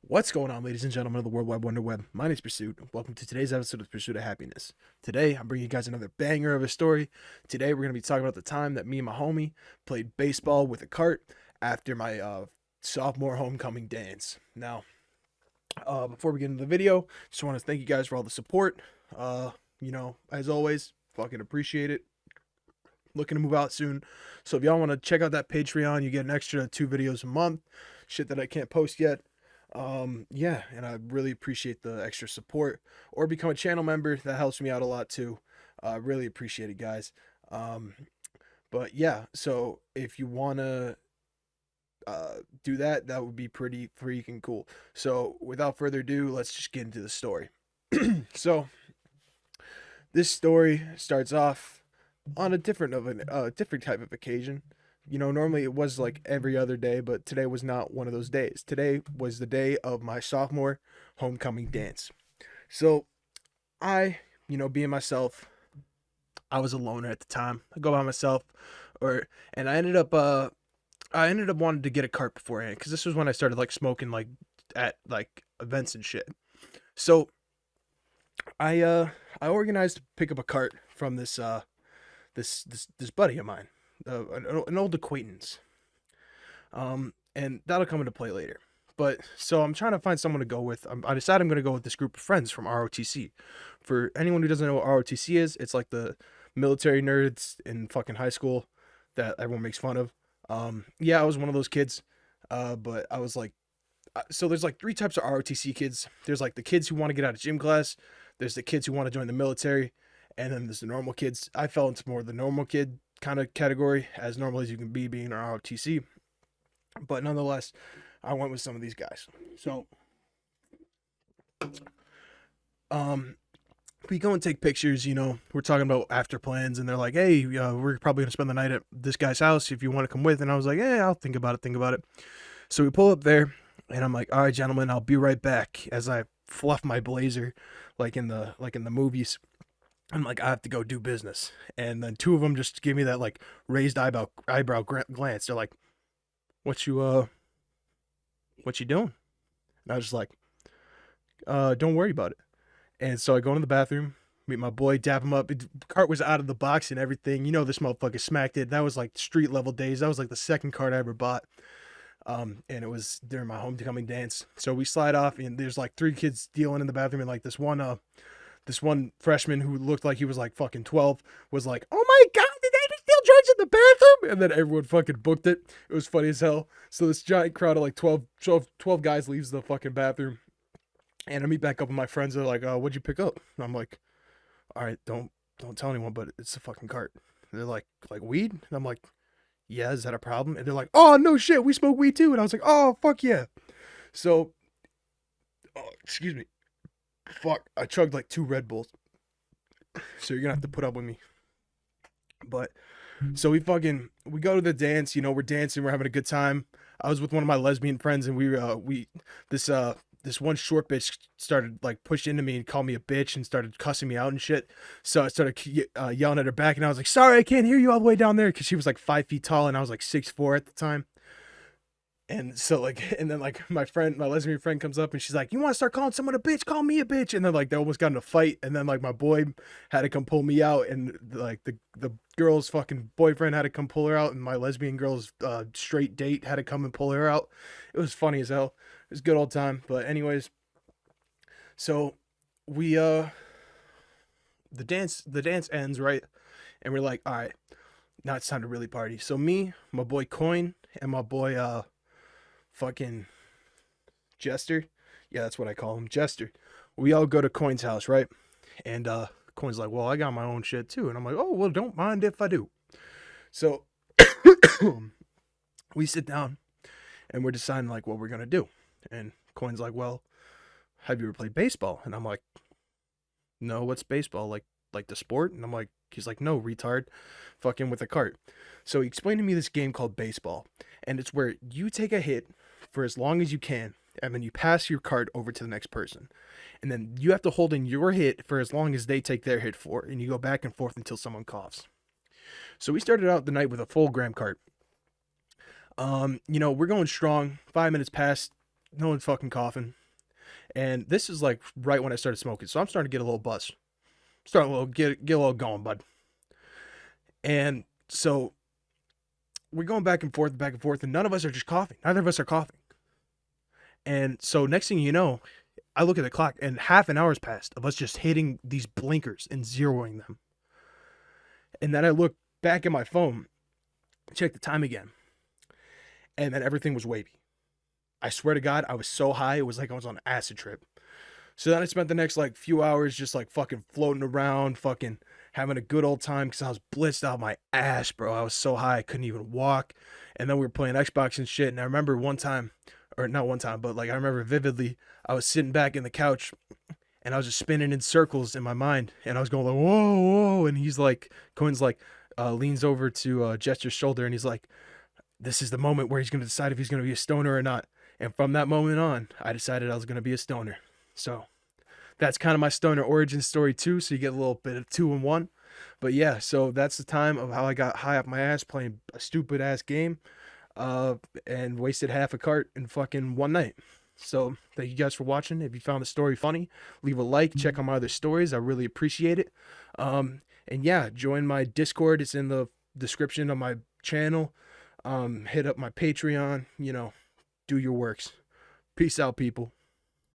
What's going on, ladies and gentlemen of the World Wide Wonder Web? My name is Pursuit. Welcome to today's episode of Pursuit of Happiness. Today, I'm bringing you guys another banger of a story. Today, we're going to be talking about the time that me and my homie played baseball with a cart after my sophomore homecoming dance. Now, before we get into the video, just want to thank you guys for all the support. As always, fucking appreciate it. Looking to move out soon. So if y'all want to check out that Patreon, you get an extra 2 videos a month. Shit that I can't post yet. And I really appreciate the extra support, or become a channel member. That helps me out a lot too. Really appreciate it, guys. But yeah, so if you want to do that, that would be pretty freaking cool. So without further ado, let's just get into the story. So this story starts off on a different type of occasion. Normally it was like every other day, but today was not one of those days. Today was the day of my sophomore homecoming dance. So being myself, I was a loner at the time. I go by myself, and I ended up wanting to get a cart beforehand, because this was when I started like smoking like at like events and shit. So I organized to pick up a cart from this buddy of mine, an old acquaintance. And that'll come into play later. But so I'm trying to find someone to go with. I decided I'm going to go with this group of friends from ROTC. For anyone who doesn't know what ROTC is, it's like the military nerds in fucking high school that everyone makes fun of. Yeah, I was one of those kids. But I was like, so there's like 3 types of ROTC kids. There's like the kids who want to get out of gym class. There's the kids who want to join the military. And then there's the normal kids. I fell into more of the normal kid kind of category, as normal as you can be being an ROTC. But nonetheless, I went with some of these guys. So, we go and take pictures. We're talking about after plans, and they're like, "Hey, we're probably gonna spend the night at this guy's house if you want to come with." And I was like, "Yeah, I'll think about it." So we pull up there, and I'm like, "All right, gentlemen, I'll be right back." As I fluff my blazer, like in the movies. I'm like, I have to go do business. And then 2 of them just give me that like raised eyebrow glance. They're like, "What you doing?" And I was just like, "Don't worry about it." And so I go into the bathroom, meet my boy, dap him up. The cart was out of the box and everything. This motherfucker smacked it. That was like street level days. That was like the second cart I ever bought. And it was during my homecoming dance. So we slide off, and there's like 3 kids dealing in the bathroom, and like this one freshman who looked like he was like fucking 12 was like, "Oh my god, did they just steal drugs in the bathroom?" And then everyone fucking booked it. It was funny as hell. So this giant crowd of like 12 guys leaves the fucking bathroom. And I meet back up with my friends. They're like, "What'd you pick up?" And I'm like, "All right, don't tell anyone, but it's a fucking cart." And they're like weed? And I'm like, "Yeah, is that a problem?" And they're like, "Oh, no shit, we smoke weed too." And I was like, "Oh, fuck yeah." So, excuse me. Fuck, I chugged like 2 Red Bulls. So you're gonna have to put up with me. But so we go to the dance. We're dancing, we're having a good time. I was with one of my lesbian friends, and this one short bitch started like pushed into me and called me a bitch and started cussing me out and shit. So I started yelling at her back, and I was like, "Sorry, I can't hear you all the way down there," because she was like 5 feet tall and I was like 6'4" at the time. And so and then like my lesbian friend comes up, and she's like, "You want to start calling someone a bitch? Call me a bitch." And then like they almost got in a fight, and then like my boy had to come pull me out, and like the girl's fucking boyfriend had to come pull her out, and my lesbian girl's straight date had to come and pull her out. It was funny as hell. It was a good old time. But anyways, so we the dance ends, right, and we're like, "All right, now it's time to really party." So me, my boy Coin, and my boy fucking Jester. Yeah, that's what I call him, Jester. We all go to Coin's house, right? And Coin's like, "Well, I got my own shit too." And I'm like, "Oh, well, don't mind if I do." So we sit down, and we're deciding like what we're gonna do. And Coin's like, "Well, have you ever played baseball?" And I'm like, "No, what's baseball? Like the sport?" And I'm like, he's like, "No, retard, fucking with a cart." So he explained to me this game called baseball, and it's where you take a hit for as long as you can, and then you pass your cart over to the next person, and then you have to hold in your hit for as long as they take their hit for, and you go back and forth until someone coughs. So we started out the night with a full gram cart. We're going strong. 5 minutes past, No one's fucking coughing. And this is like right when I started smoking. So I'm starting to get a little buzz. Starting a little, get a little going, bud. And so we're going back and forth, and none of us are just coughing. Neither of us are coughing. And so next thing you know, I look at the clock and half an hour's passed of us just hitting these blinkers and zeroing them. And then I look back at my phone, check the time again, and then everything was wavy. I swear to God, I was so high, it was like I was on an acid trip. So then I spent the next like few hours just like fucking floating around, fucking having a good old time because I was blitzed out my ass, bro. I was so high I couldn't even walk. And then we were playing Xbox and shit. And I remember one time, or not one time, but like I remember vividly, I was sitting back in the couch and I was just spinning in circles in my mind. And I was going like, whoa, whoa. And he's like, Cohen's like, leans over to Jester's shoulder and he's like, this is the moment where he's going to decide if he's going to be a stoner or not. And from that moment on, I decided I was going to be a stoner. So that's kind of my stoner origin story too. So you get a little bit of 2 in 1. But yeah, so that's the time of how I got high off my ass playing a stupid ass game, and wasted half a cart in fucking one night. So thank you guys for watching. If you found the story funny, leave a like, check out my other stories. I really appreciate it. And yeah, join my Discord. It's in the description of my channel. Hit up my Patreon, do your works. Peace out, people.